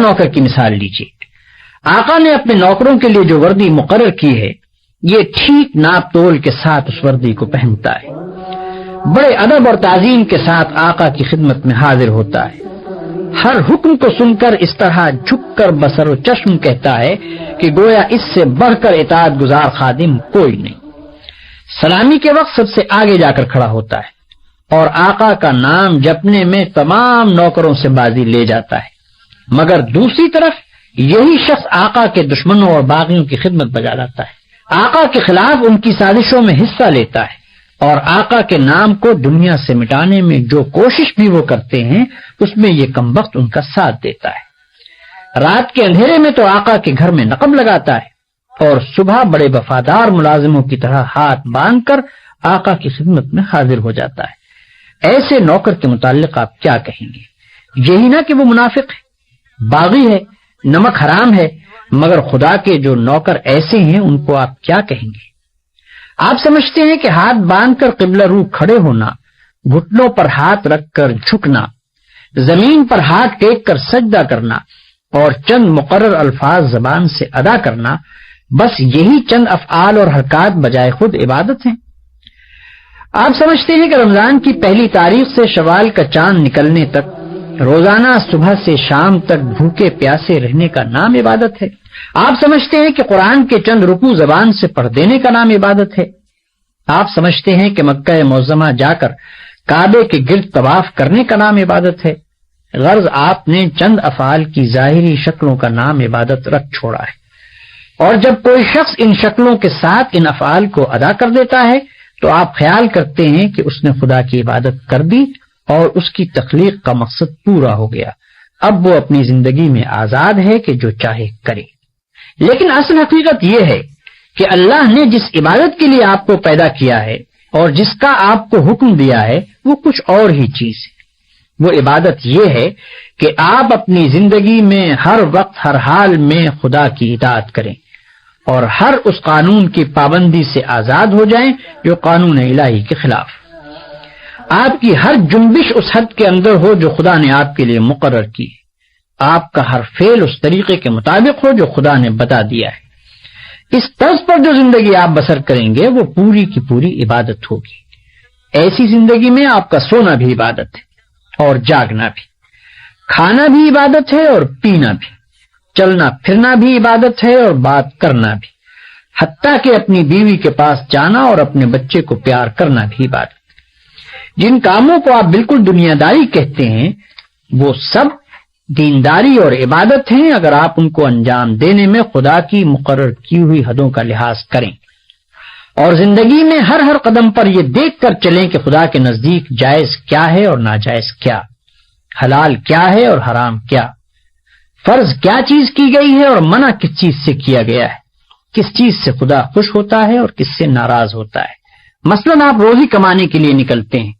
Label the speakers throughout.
Speaker 1: نوکر کی مثال لیجیے. آقا نے اپنے نوکروں کے لیے جو وردی مقرر کی ہے یہ ٹھیک ناپ تول کے ساتھ اس وردی کو پہنتا ہے. بڑے ادب اور تعظیم کے ساتھ آقا کی خدمت میں حاضر ہوتا ہے. ہر حکم کو سن کر اس طرح جھک کر بصر و چشم کہتا ہے کہ گویا اس سے بڑھ کر اطاعت گزار خادم کوئی نہیں. سلامی کے وقت سب سے آگے جا کر کھڑا ہوتا ہے اور آقا کا نام جپنے میں تمام نوکروں سے بازی لے جاتا ہے. مگر دوسری طرف یہی شخص آقا کے دشمنوں اور باغیوں کی خدمت بجا لاتا ہے، آقا کے خلاف ان کی سازشوں میں حصہ لیتا ہے اور آقا کے نام کو دنیا سے مٹانے میں جو کوشش بھی وہ کرتے ہیں اس میں یہ کمبخت ان کا ساتھ دیتا ہے. رات کے اندھیرے میں تو آقا کے گھر میں نقب لگاتا ہے اور صبح بڑے وفادار ملازموں کی طرح ہاتھ باندھ کر آقا کی خدمت میں حاضر ہو جاتا ہے. ایسے نوکر کے متعلق آپ کیا کہیں گے؟ یہی نہ کہ وہ منافق ہے، باغی ہے، نمک حرام ہے، مگر خدا کے جو نوکر ایسے ہیں ان کو آپ کیا کہیں گے؟ آپ سمجھتے ہیں کہ ہاتھ باندھ کر قبلہ رو کھڑے ہونا، گھٹنوں پر ہاتھ رکھ کر جھکنا، زمین پر ہاتھ ٹیک کر سجدہ کرنا اور چند مقرر الفاظ زبان سے ادا کرنا، بس یہی چند افعال اور حرکات بجائے خود عبادت ہیں؟ آپ سمجھتے ہیں کہ رمضان کی پہلی تاریخ سے شوال کا چاند نکلنے تک روزانہ صبح سے شام تک بھوکے پیاسے رہنے کا نام عبادت ہے؟ آپ سمجھتے ہیں کہ قرآن کے چند رکوع زبان سے پڑھ دینے کا نام عبادت ہے؟ آپ سمجھتے ہیں کہ مکہ معظمہ جا کر کعبے کے گرد طواف کرنے کا نام عبادت ہے؟ غرض آپ نے چند افعال کی ظاہری شکلوں کا نام عبادت رکھ چھوڑا ہے، اور جب کوئی شخص ان شکلوں کے ساتھ ان افعال کو ادا کر دیتا ہے تو آپ خیال کرتے ہیں کہ اس نے خدا کی عبادت کر دی اور اس کی تخلیق کا مقصد پورا ہو گیا. اب وہ اپنی زندگی میں آزاد ہے کہ جو چاہے کرے. لیکن اصل حقیقت یہ ہے کہ اللہ نے جس عبادت کے لیے آپ کو پیدا کیا ہے اور جس کا آپ کو حکم دیا ہے وہ کچھ اور ہی چیز ہے. وہ عبادت یہ ہے کہ آپ اپنی زندگی میں ہر وقت ہر حال میں خدا کی اطاعت کریں اور ہر اس قانون کی پابندی سے آزاد ہو جائیں جو قانون الہی کے خلاف. آپ کی ہر جنبش اس حد کے اندر ہو جو خدا نے آپ کے لیے مقرر کی. آپ کا ہر فعل اس طریقے کے مطابق ہو جو خدا نے بتا دیا ہے. اس طرز پر جو زندگی آپ بسر کریں گے وہ پوری کی پوری عبادت ہوگی. ایسی زندگی میں آپ کا سونا بھی عبادت ہے اور جاگنا بھی، کھانا بھی عبادت ہے اور پینا بھی، چلنا پھرنا بھی عبادت ہے اور بات کرنا بھی، حتیٰ کہ اپنی بیوی کے پاس جانا اور اپنے بچے کو پیار کرنا بھی عبادت. جن کاموں کو آپ بالکل دنیا داری کہتے ہیں وہ سب دینداری اور عبادت ہیں اگر آپ ان کو انجام دینے میں خدا کی مقرر کی ہوئی حدوں کا لحاظ کریں اور زندگی میں ہر ہر قدم پر یہ دیکھ کر چلیں کہ خدا کے نزدیک جائز کیا ہے اور ناجائز کیا، حلال کیا ہے اور حرام کیا، فرض کیا چیز کی گئی ہے اور منع کس چیز سے کیا گیا ہے، کس چیز سے خدا خوش ہوتا ہے اور کس سے ناراض ہوتا ہے. مثلاً آپ روزی کمانے کے لیے نکلتے ہیں.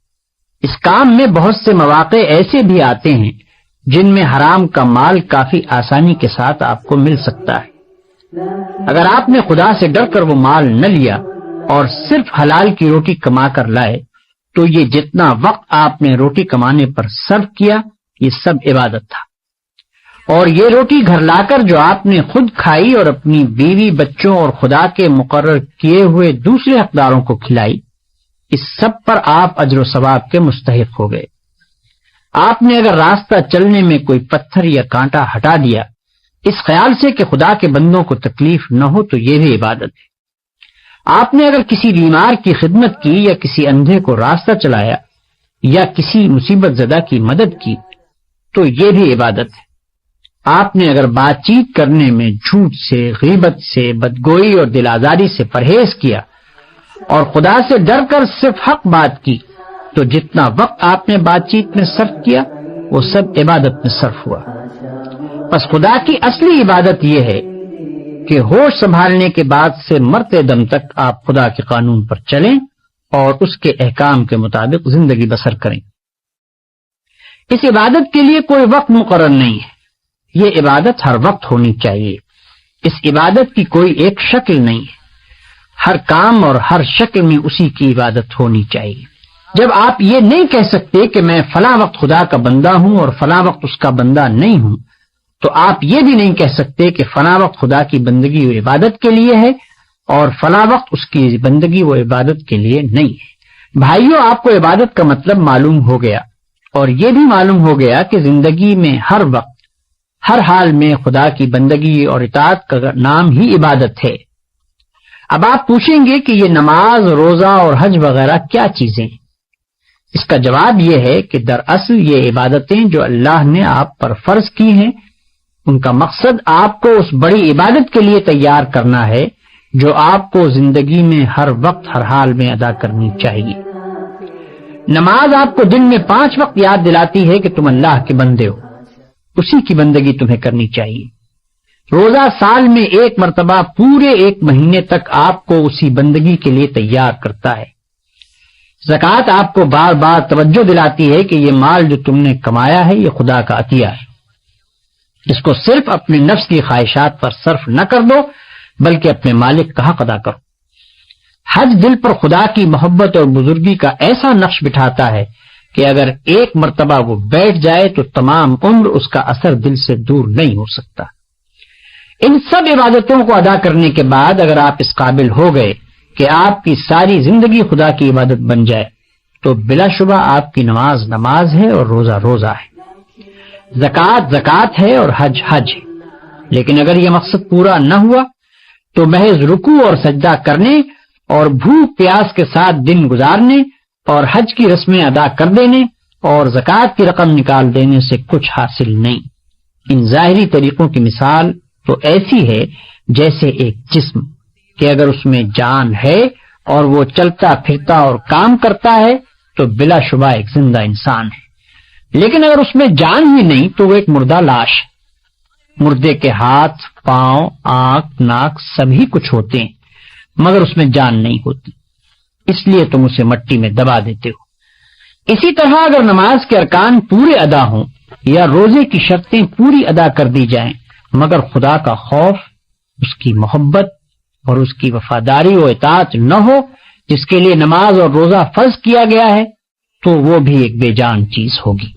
Speaker 1: اس کام میں بہت سے مواقع ایسے بھی آتے ہیں جن میں حرام کا مال کافی آسانی کے ساتھ آپ کو مل سکتا ہے. اگر آپ نے خدا سے ڈر کر وہ مال نہ لیا اور صرف حلال کی روٹی کما کر لائے تو یہ جتنا وقت آپ نے روٹی کمانے پر صرف کیا یہ سب عبادت تھا، اور یہ روٹی گھر لا کر جو آپ نے خود کھائی اور اپنی بیوی بچوں اور خدا کے مقرر کیے ہوئے دوسرے حقداروں کو کھلائی، اس سب پر آپ اجر و ثواب کے مستحق ہو گئے. آپ نے اگر راستہ چلنے میں کوئی پتھر یا کانٹا ہٹا دیا اس خیال سے کہ خدا کے بندوں کو تکلیف نہ ہو تو یہ بھی عبادت ہے. آپ نے اگر کسی بیمار کی خدمت کی یا کسی اندھے کو راستہ چلایا یا کسی مصیبت زدہ کی مدد کی تو یہ بھی عبادت ہے. آپ نے اگر بات چیت کرنے میں جھوٹ سے، غیبت سے، بدگوئی اور دل آزاری سے پرہیز کیا اور خدا سے ڈر کر صرف حق بات کی تو جتنا وقت آپ نے بات چیت میں صرف کیا وہ سب عبادت میں صرف ہوا. بس خدا کی اصلی عبادت یہ ہے کہ ہوش سنبھالنے کے بعد سے مرتے دم تک آپ خدا کے قانون پر چلیں اور اس کے احکام کے مطابق زندگی بسر کریں. اس عبادت کے لیے کوئی وقت مقرر نہیں ہے، یہ عبادت ہر وقت ہونی چاہیے. اس عبادت کی کوئی ایک شکل نہیں ہے، ہر کام اور ہر شکل میں اسی کی عبادت ہونی چاہیے. جب آپ یہ نہیں کہہ سکتے کہ میں فلاں وقت خدا کا بندہ ہوں اور فلاں وقت اس کا بندہ نہیں ہوں تو آپ یہ بھی نہیں کہہ سکتے کہ فلاں وقت خدا کی بندگی و عبادت کے لیے ہے اور فلاں وقت اس کی بندگی و عبادت کے لیے نہیں ہے۔ بھائیوں، آپ کو عبادت کا مطلب معلوم ہو گیا، اور یہ بھی معلوم ہو گیا کہ زندگی میں ہر وقت ہر حال میں خدا کی بندگی اور اطاعت کا نام ہی عبادت ہے۔ اب آپ پوچھیں گے کہ یہ نماز، روزہ اور حج وغیرہ کیا چیزیں ہیں؟ اس کا جواب یہ ہے کہ دراصل یہ عبادتیں جو اللہ نے آپ پر فرض کی ہیں، ان کا مقصد آپ کو اس بڑی عبادت کے لیے تیار کرنا ہے جو آپ کو زندگی میں ہر وقت ہر حال میں ادا کرنی چاہیے۔ نماز آپ کو دن میں 5 وقت یاد دلاتی ہے کہ تم اللہ کے بندے ہو، اسی کی بندگی تمہیں کرنی چاہیے۔ روزہ سال میں 1 مرتبہ پورے 1 مہینے تک آپ کو اسی بندگی کے لیے تیار کرتا ہے۔ زکوٰۃ آپ کو بار بار توجہ دلاتی ہے کہ یہ مال جو تم نے کمایا ہے یہ خدا کا عطیہ ہے، اس کو صرف اپنے نفس کی خواہشات پر صرف نہ کر دو بلکہ اپنے مالک کا حق ادا کرو۔ حج دل پر خدا کی محبت اور بزرگی کا ایسا نقش بٹھاتا ہے کہ اگر 1 مرتبہ وہ بیٹھ جائے تو تمام عمر اس کا اثر دل سے دور نہیں ہو سکتا۔ ان سب عبادتوں کو ادا کرنے کے بعد اگر آپ اس قابل ہو گئے کہ آپ کی ساری زندگی خدا کی عبادت بن جائے تو بلا شبہ آپ کی نماز نماز ہے اور روزہ روزہ ہے، زکوٰۃ زکوٰۃ ہے اور حج حج ہے۔ لیکن اگر یہ مقصد پورا نہ ہوا تو محض رکوع اور سجدہ کرنے اور بھوک پیاس کے ساتھ دن گزارنے اور حج کی رسمیں ادا کر دینے اور زکوٰۃ کی رقم نکال دینے سے کچھ حاصل نہیں۔ ان ظاہری طریقوں کی مثال تو ایسی ہے جیسے ایک جسم کہ اگر اس میں جان ہے اور وہ چلتا پھرتا اور کام کرتا ہے تو بلا شبہ ایک زندہ انسان ہے، لیکن اگر اس میں جان ہی نہیں تو وہ ایک مردہ لاش ہے۔ مردے کے ہاتھ، پاؤں، آنکھ، ناک سبھی کچھ ہوتے ہیں مگر اس میں جان نہیں ہوتی، اس لیے تم اسے مٹی میں دبا دیتے ہو۔ اسی طرح اگر نماز کے ارکان پورے ادا ہوں یا روزے کی شرطیں پوری ادا کر دی جائیں مگر خدا کا خوف، اس کی محبت اور اس کی وفاداری و اطاعت نہ ہو جس کے لیے نماز اور روزہ فرض کیا گیا ہے تو وہ بھی ایک بے جان چیز ہوگی۔